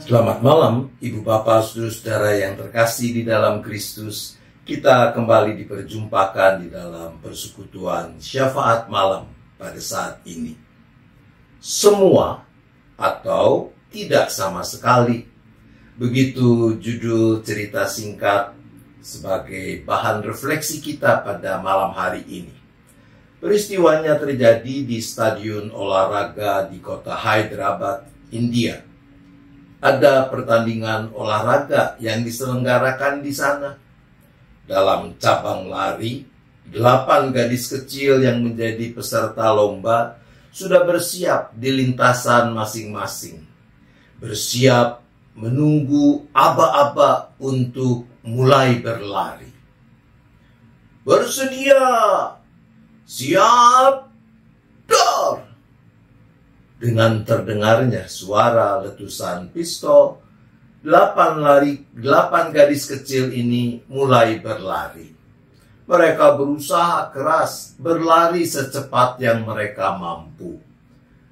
Selamat malam, Ibu Bapak, Saudara-saudara yang terkasih di dalam Kristus. Kita kembali diperjumpakan di dalam persekutuan syafaat malam pada saat ini. Semua atau tidak sama sekali. Begitu judul cerita singkat sebagai bahan refleksi kita pada malam hari ini. Peristiwanya terjadi di stadion olahraga di kota Hyderabad, India. Ada pertandingan olahraga yang diselenggarakan di sana. Dalam cabang lari, 8 gadis kecil yang menjadi peserta lomba sudah bersiap di lintasan masing-masing. Bersiap menunggu aba-aba untuk mulai berlari. Bersedia, siap, dar! Dengan terdengarnya suara letusan pistol, 8 gadis kecil ini mulai berlari. Mereka berusaha keras berlari secepat yang mereka mampu.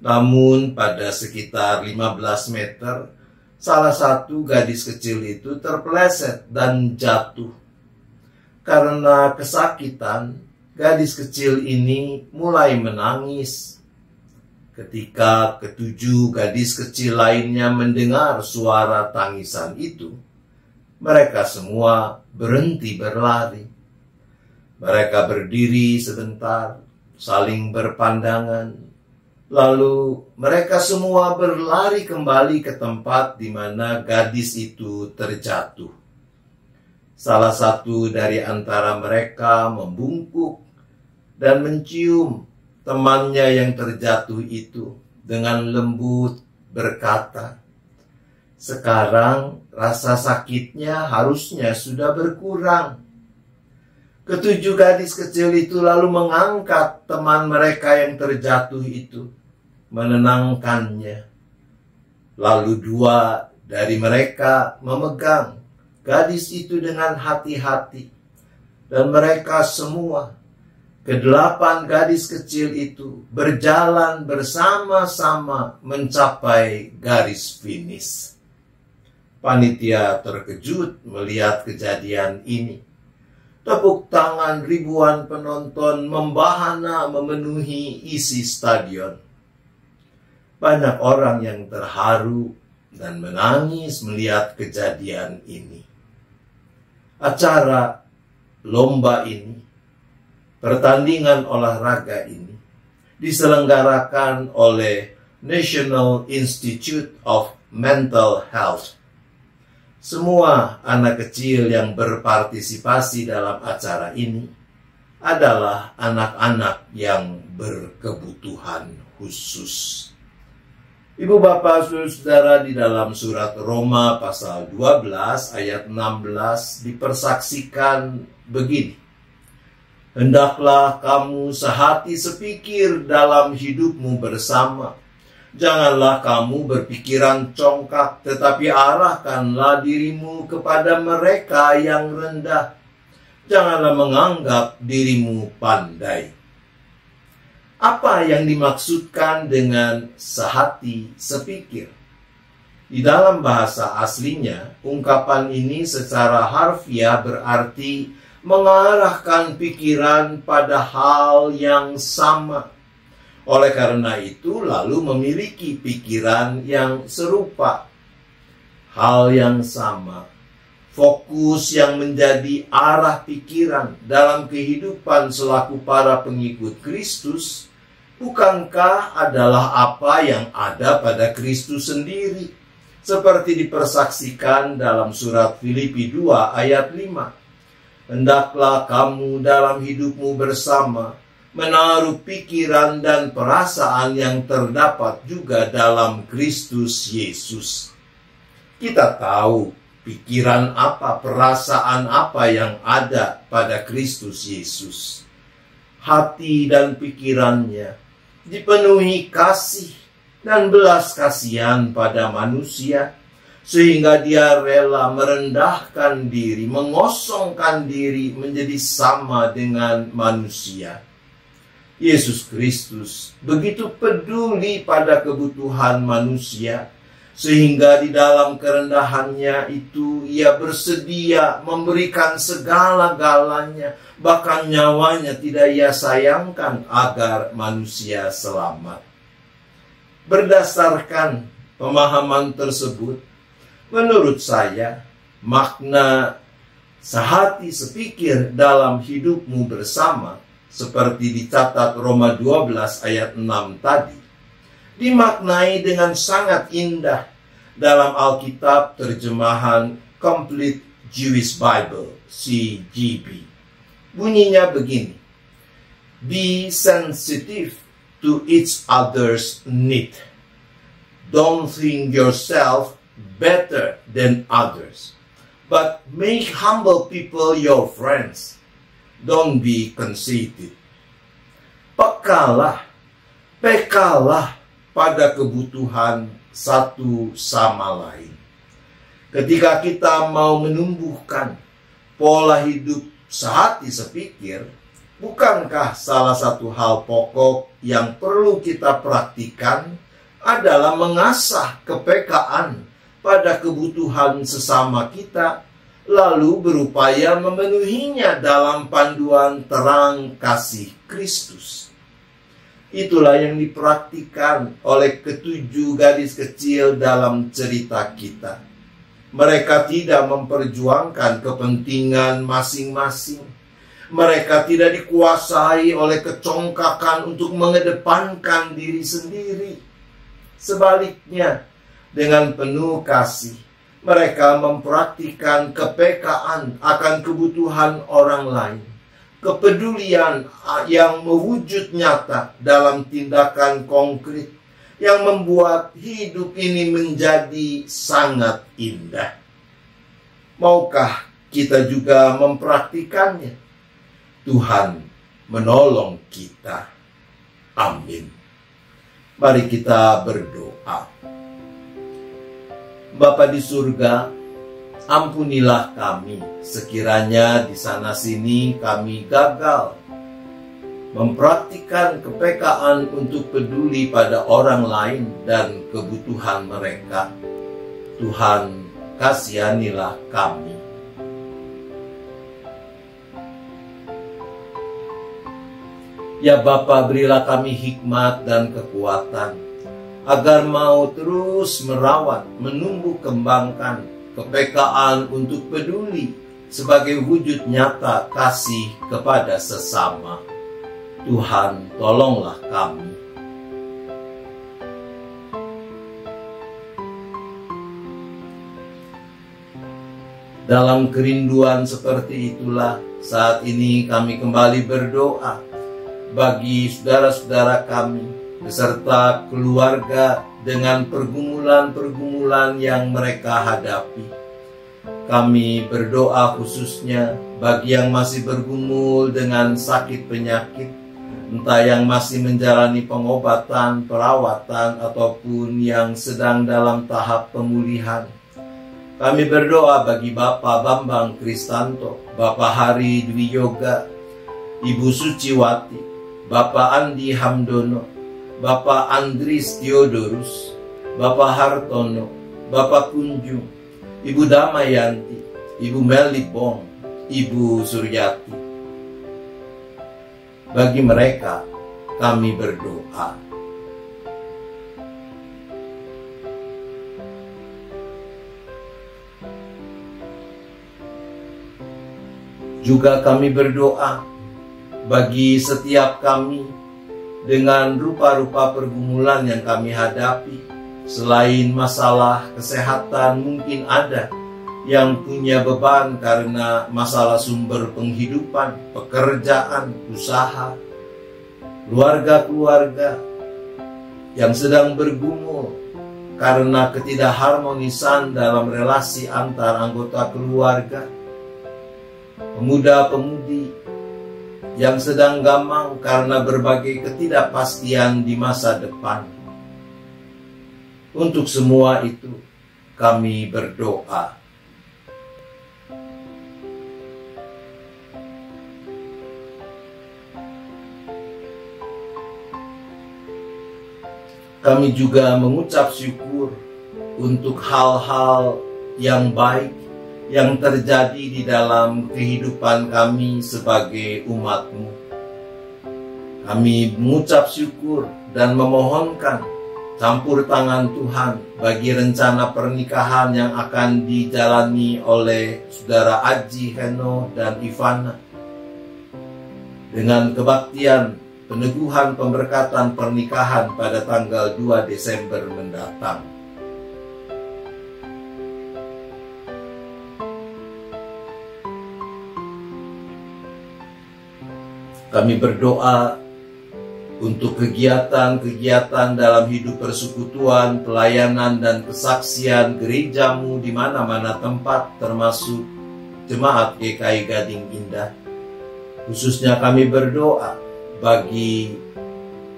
Namun pada sekitar 15 meter, salah satu gadis kecil itu terpeleset dan jatuh. Karena kesakitan, gadis kecil ini mulai menangis. Ketika ketujuh gadis kecil lainnya mendengar suara tangisan itu, mereka semua berhenti berlari. Mereka berdiri sebentar, saling berpandangan, lalu mereka semua berlari kembali ke tempat di mana gadis itu terjatuh. Salah satu dari antara mereka membungkuk dan mencium temannya yang terjatuh itu dengan lembut berkata, "Sekarang rasa sakitnya harusnya sudah berkurang." Ketujuh gadis kecil itu lalu mengangkat teman mereka yang terjatuh itu, menenangkannya. Lalu 2 dari mereka memegang gadis itu dengan hati-hati, dan mereka semua, ke-8 gadis kecil itu, berjalan bersama-sama mencapai garis finish. Panitia terkejut melihat kejadian ini. Tepuk tangan ribuan penonton membahana memenuhi isi stadion. Banyak orang yang terharu dan menangis melihat kejadian ini. Acara lomba ini, pertandingan olahraga ini, diselenggarakan oleh National Institute of Mental Health. Semua anak kecil yang berpartisipasi dalam acara ini adalah anak-anak yang berkebutuhan khusus. Ibu bapak saudara, di dalam surat Roma pasal 12 ayat 16 dipersaksikan begini. Hendaklah kamu sehati sepikir dalam hidupmu bersama. Janganlah kamu berpikiran congkak, tetapi arahkanlah dirimu kepada mereka yang rendah. Janganlah menganggap dirimu pandai. Apa yang dimaksudkan dengan sehati sepikir? Di dalam bahasa aslinya, ungkapan ini secara harfiah berarti mengarahkan pikiran pada hal yang sama. Oleh karena itu, lalu memiliki pikiran yang serupa, hal yang sama, fokus yang menjadi arah pikiran dalam kehidupan selaku para pengikut Kristus, bukankah adalah apa yang ada pada Kristus sendiri, seperti dipersaksikan dalam surat Filipi 2 ayat 5. Hendaklah kamu dalam hidupmu bersama menaruh pikiran dan perasaan yang terdapat juga dalam Kristus Yesus. Kita tahu pikiran apa, perasaan apa yang ada pada Kristus Yesus. Hati dan pikirannya dipenuhi kasih dan belas kasihan pada manusia, sehingga dia rela merendahkan diri, mengosongkan diri menjadi sama dengan manusia. Yesus Kristus begitu peduli pada kebutuhan manusia sehingga di dalam kerendahannya itu ia bersedia memberikan segala-galanya, bahkan nyawanya tidak ia sayangkan agar manusia selamat. Berdasarkan pemahaman tersebut, menurut saya, makna sehati sepikir dalam hidupmu bersama, seperti dicatat Roma 12 ayat 6 tadi, dimaknai dengan sangat indah dalam Alkitab terjemahan Complete Jewish Bible, CJB. Bunyinya begini: Be sensitive to each other's need. Don't think yourself better than others, but make humble people your friends. Don't be conceited. Pekalah pada kebutuhan satu sama lain. Ketika kita mau menumbuhkan pola hidup sehati sepikir, bukankah salah satu hal pokok yang perlu kita praktikan adalah mengasah kepekaan pada kebutuhan sesama kita, lalu berupaya memenuhinya dalam panduan terang kasih Kristus? Itulah yang dipraktikkan oleh ketujuh gadis kecil dalam cerita kita. Mereka tidak memperjuangkan kepentingan masing-masing. Mereka tidak dikuasai oleh kecongkakan untuk mengedepankan diri sendiri. Sebaliknya, dengan penuh kasih, mereka mempraktikkan kepekaan akan kebutuhan orang lain. Kepedulian yang mewujud nyata dalam tindakan konkret yang membuat hidup ini menjadi sangat indah. Maukah kita juga mempraktikannya? Tuhan menolong kita. Amin. Mari kita berdoa. Bapa di surga, ampunilah kami sekiranya di sana-sini kami gagal mempraktikkan kepekaan untuk peduli pada orang lain dan kebutuhan mereka. Tuhan, kasihanilah kami. Ya Bapa, berilah kami hikmat dan kekuatan agar mau terus merawat, menumbuh kembangkan kepekaan untuk peduli sebagai wujud nyata kasih kepada sesama. Tuhan, tolonglah kami. Dalam kerinduan seperti itulah saat ini kami kembali berdoa bagi saudara-saudara kami beserta keluarga dengan pergumulan-pergumulan yang mereka hadapi. Kami berdoa khususnya bagi yang masih bergumul dengan sakit penyakit, entah yang masih menjalani pengobatan, perawatan, ataupun yang sedang dalam tahap pemulihan. Kami berdoa bagi Bapak Bambang Kristanto, Bapak Hari Dwi Yoga, Ibu Suciwati, Bapak Andi Hamdono, Bapak Andris Theodorus, Bapak Hartono, Bapak Kunjung, Ibu Damayanti, Ibu Melipong, Ibu Suryati. Bagi mereka kami berdoa. Juga kami berdoa bagi setiap kami dengan rupa-rupa pergumulan yang kami hadapi. Selain masalah kesehatan, mungkin ada yang punya beban karena masalah sumber penghidupan, pekerjaan, usaha, keluarga-keluarga yang sedang bergumul karena ketidakharmonisan dalam relasi antar anggota keluarga, pemuda-pemudi yang sedang gamang karena berbagai ketidakpastian di masa depan. Untuk semua itu kami berdoa. Kami juga mengucap syukur untuk hal-hal yang baik yang terjadi di dalam kehidupan kami sebagai umat-Mu. Kami mengucap syukur dan memohonkan campur tangan Tuhan bagi rencana pernikahan yang akan dijalani oleh Saudara Aji, Heno, dan Ivana. Dengan kebaktian peneguhan pemberkatan pernikahan pada tanggal 2 Desember mendatang. Kami berdoa untuk kegiatan-kegiatan dalam hidup persekutuan, pelayanan, dan kesaksian gerejamu di mana-mana tempat, termasuk Jemaat GKI Gading Indah. Khususnya kami berdoa bagi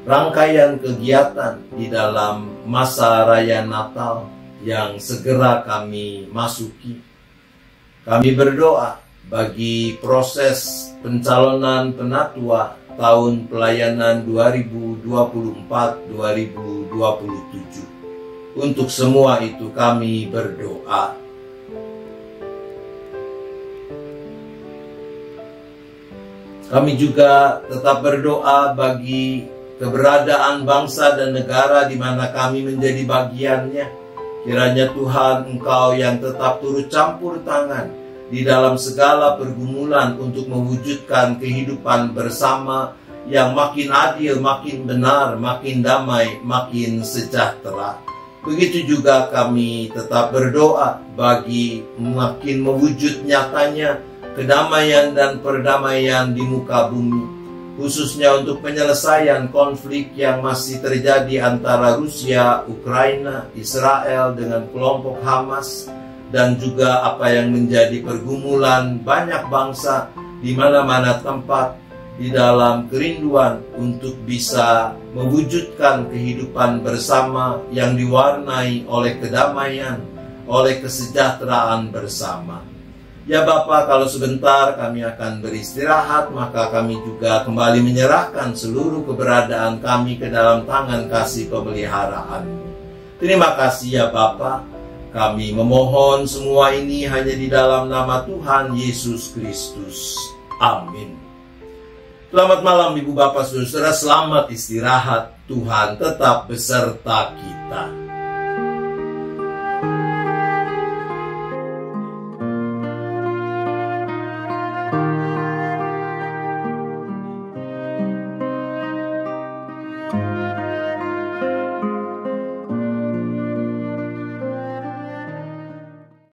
rangkaian kegiatan di dalam masa raya Natal yang segera kami masuki. Kami berdoa bagi proses pencalonan penatua tahun pelayanan 2024-2027. Untuk semua itu kami berdoa. Kami juga tetap berdoa bagi keberadaan bangsa dan negara di mana kami menjadi bagiannya. Kiranya Tuhan, Engkau yang tetap turut campur tangan di dalam segala pergumulan untuk mewujudkan kehidupan bersama yang makin adil, makin benar, makin damai, makin sejahtera. Begitu juga kami tetap berdoa bagi makin mewujud nyatanya kedamaian dan perdamaian di muka bumi, khususnya untuk penyelesaian konflik yang masih terjadi antara Rusia, Ukraina, Israel dengan kelompok Hamas, dan juga apa yang menjadi pergumulan banyak bangsa di mana-mana tempat di dalam kerinduan untuk bisa mewujudkan kehidupan bersama yang diwarnai oleh kedamaian, oleh kesejahteraan bersama. Ya Bapa, kalau sebentar kami akan beristirahat, maka kami juga kembali menyerahkan seluruh keberadaan kami ke dalam tangan kasih pemeliharaan-Mu. Terima kasih ya Bapa. Kami memohon semua ini hanya di dalam nama Tuhan Yesus Kristus. Amin. Selamat malam Ibu Bapak Saudara, selamat istirahat. Tuhan tetap beserta kita.